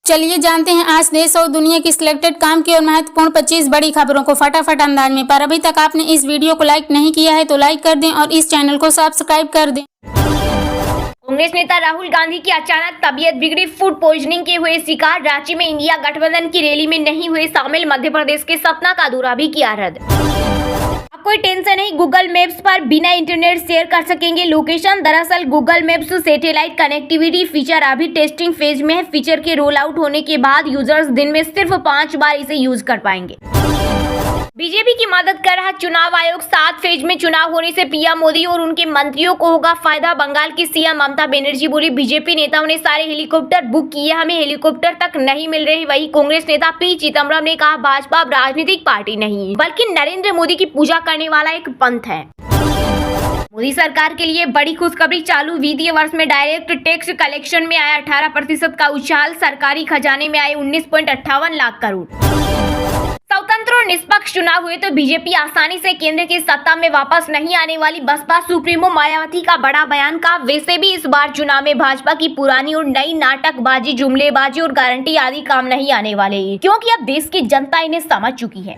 चलिए जानते हैं आज देश और दुनिया की सिलेक्टेड काम की और महत्वपूर्ण 25 बड़ी खबरों को फटाफट अंदाज में। पर अभी तक आपने इस वीडियो को लाइक नहीं किया है तो लाइक कर दें और इस चैनल को सब्सक्राइब कर दें। कांग्रेस नेता राहुल गांधी की अचानक तबीयत बिगड़ी, फूड पॉइजनिंग के हुए शिकार। रांची में इंडिया गठबंधन की रैली में नहीं हुए शामिल, मध्य प्रदेश के सतना का दौरा भी किया रद्द। अब कोई टेंशन नहीं, गूगल मैप्स पर बिना इंटरनेट शेयर कर सकेंगे लोकेशन। दरअसल Google maps satellite connectivity feature अभी टेस्टिंग फेज में है। फीचर के रोल आउट होने के बाद यूजर्स दिन में सिर्फ 5 बार इसे यूज कर पाएंगे। बीजेपी की मदद कर रहा चुनाव आयोग, 7 फेज में चुनाव होने से पीएम मोदी और उनके मंत्रियों को होगा फायदा। बंगाल की सीएम ममता बनर्जी बोली, बीजेपी नेताओं ने सारे हेलीकॉप्टर बुक किए, हमें हेलीकॉप्टर तक नहीं मिल रहे। वही कांग्रेस नेता पी चिदम्बरम ने कहा, भाजपा अब राजनीतिक पार्टी नहीं बल्कि नरेंद्र मोदी की पूजा करने वाला एक पंथ है। मोदी सरकार के लिए बड़ी खुशखबरी, चालू वित्तीय वर्ष में डायरेक्ट टैक्स कलेक्शन में आया 18% का उछाल, सरकारी खजाने में आए 19.58 लाख करोड़। स्वतंत्र और निष्पक्ष चुनाव हुए तो बीजेपी आसानी से केंद्र की सत्ता में वापस नहीं आने वाली, बसपा सुप्रीमो मायावती का बड़ा बयान। का वैसे भी इस बार चुनाव में भाजपा की पुरानी और नई नाटकबाजी, जुमलेबाजी और गारंटी आदि काम नहीं आने वाले, क्योंकि अब देश की जनता इन्हें समझ चुकी है।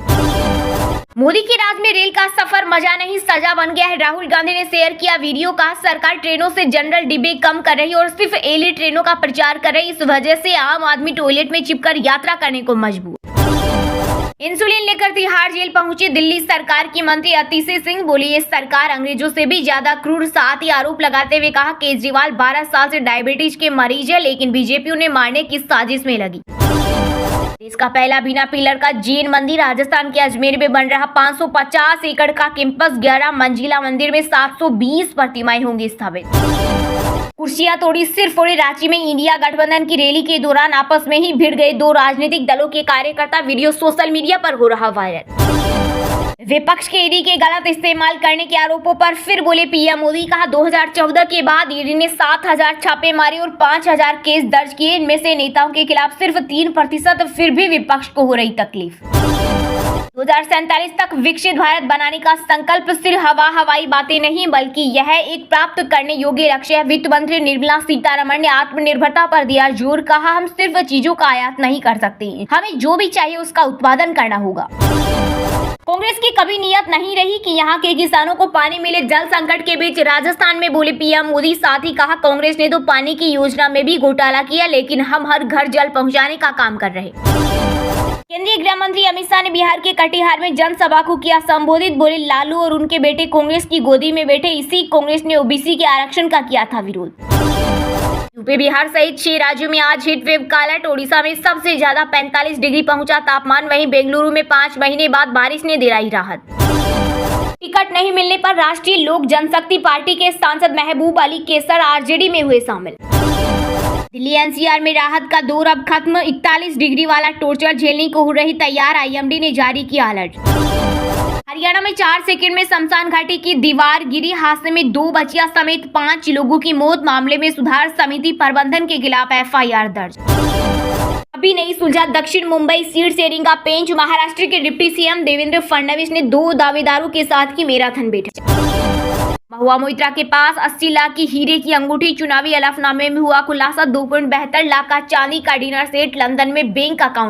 मोदी के राज में रेल का सफर मजा नहीं सजा बन गया है। राहुल गांधी ने शेयर किया वीडियो का, सरकार ट्रेनों से जनरल डिब्बे कम कर रही है और सिर्फ एली ट्रेनों का प्रचार कर रही। इस वजह से आम आदमी टॉयलेट में चिपकर यात्रा करने को मजबूर। इंसुलिन लेकर तिहाड़ जेल पहुंचे दिल्ली सरकार की मंत्री अतिशी सिंह, बोली ये सरकार अंग्रेजों से भी ज्यादा क्रूर। साथ ही आरोप लगाते हुए कहा, केजरीवाल 12 साल से डायबिटीज के मरीज है, लेकिन बीजेपी उन्हें मारने की साजिश में लगी। देश का पहला बिना पिलर का जैन मंदिर, राजस्थान के अजमेर में बन रहा 550 एकड़ का कैंपस। 11 मंजिला मंदिर में 720 प्रतिमाएं होंगी स्थापित। कुर्सियां तोड़ी, सिर फोड़े। रांची में इंडिया गठबंधन की रैली के दौरान आपस में ही भिड़ गए 2 राजनीतिक दलों के कार्यकर्ता, वीडियो सोशल मीडिया पर हो रहा वायरल। विपक्ष के ईडी के गलत इस्तेमाल करने के आरोपों पर फिर बोले पीएम मोदी, कहा 2014 के बाद ईडी ने 7000 छापे मारे और 5000 केस दर्ज किए। इनमें से नेताओं के खिलाफ सिर्फ 3%, फिर भी विपक्ष को हो रही तकलीफ। 2047 तक विकसित भारत बनाने का संकल्प सिर्फ हवाई बातें नहीं बल्कि यह एक प्राप्त करने योग्य लक्ष्य है। वित्त मंत्री निर्मला सीतारमण ने आत्मनिर्भरता पर दिया जोर, कहा हम सिर्फ चीजों का आयात नहीं कर सकते, हमें जो भी चाहिए उसका उत्पादन करना होगा। कांग्रेस की कभी नियत नहीं रही कि यहाँ के किसानों को पानी मिले। जल संकट के बीच राजस्थान में बोले पीएम मोदी, साथ ही कहा कांग्रेस ने तो पानी की योजना में भी घोटाला किया, लेकिन हम हर घर जल पहुँचाने का काम कर रहे। केंद्रीय गृह मंत्री अमित शाह ने बिहार के कटिहार में जनसभा को किया संबोधित, बोले लालू और उनके बेटे कांग्रेस की गोदी में बैठे, इसी कांग्रेस ने ओबीसी के आरक्षण का किया था विरोध। यूपी बिहार सहित 6 राज्यों में आज हीट वेव का अलर्ट। ओडिशा में सबसे ज्यादा 45 डिग्री पहुंचा तापमान, वहीं बेंगलुरु में 5 महीने बाद बारिश ने दिलाई राहत। टिकट नहीं मिलने पर राष्ट्रीय लोक जनशक्ति पार्टी के सांसद महबूब अली कैसर आरजेडी में हुए शामिल। दिल्ली एनसीआर में राहत का दौर अब खत्म, 41 डिग्री वाला टॉर्चर झेलने को हो रही तैयार, आईएमडी ने जारी किया अलर्ट। हरियाणा में 4 सेकंड में शमशान घाटी की दीवार गिरी, हादसे में 2 बच्चियां समेत 5 लोगों की मौत। मामले में सुधार समिति प्रबंधन के खिलाफ एफआईआर दर्ज। अभी नहीं सुलझा दक्षिण मुंबई सीट शेयरिंग का पेंच, महाराष्ट्र के डिप्टी सीएम देवेंद्र फडणवीस ने 2 दावेदारों के साथ की मैराथन बैठक। महुआ मोइत्रा के पास 80 लाख की हीरे की अंगूठी, चुनावी हलफनामे में हुआ खुलासा। 2.72 लाख का चांदी का डिनर सेट, लंदन में बैंक अकाउंट।